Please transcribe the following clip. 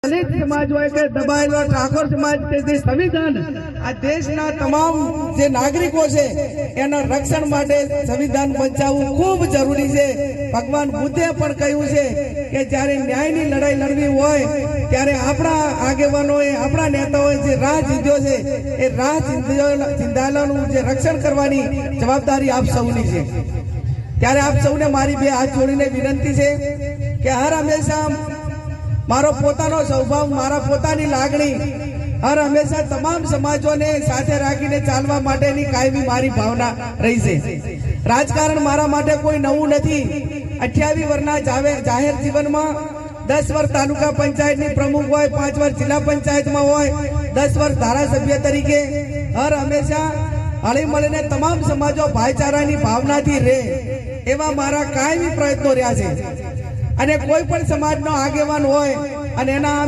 દલિત સમાજ હોય કે દબાયેલો ઠાકોર સમાજ કે જે સંવિધાન આ દેશના તમામ જે નાગરિકો છે એના રક્ષણ માટે સંવિધાન બચાવવું ખૂબ જરૂરી છે। ભગવાન બુદ્ધે પણ કહ્યું છે કે જ્યારે ન્યાયની લડાઈ લડવી હોય ત્યારે આપણા આગેવાનોએ આપણા નેતાઓએ જે રાહ ચીંધ્યો છે એ રાહ ચીંધાયેલાનું જે રક્ષણ કરવાની જવાબદારી આપ સૌની છે। ત્યારે આપ સૌને મારી બે હાથ જોડીને વિનંતી છે કે હર હંમેશા મારો પોતાનો સ્વભાવ મારા પોતાની લાગણી હર હંમેશા તમામ સમાજોને સાથે રાખીને ચાલવા માટેની કાયમી મારી ભાવના રહી છે। રાજકારણ મારા માટે કોઈ નવું નથી। 28 વર્ષના જાહેર જીવનમાં 10 વર્ષ તાલુકા પંચાયતની પ્રમુખ હોય, 5 વર્ષ જિલ્લા પંચાયતમાં હોય, 10 વર્ષ ધારાસભ્ય તરીકે હર હંમેશા હળી મળીને તમામ સમાજો ભાઈચારાની ભાવનાથી રહે એવા મારા કાયમી પ્રયત્નો રહ્યા છે। અને કોઈ પણ સમાજનો આગેવાન હોય અને એના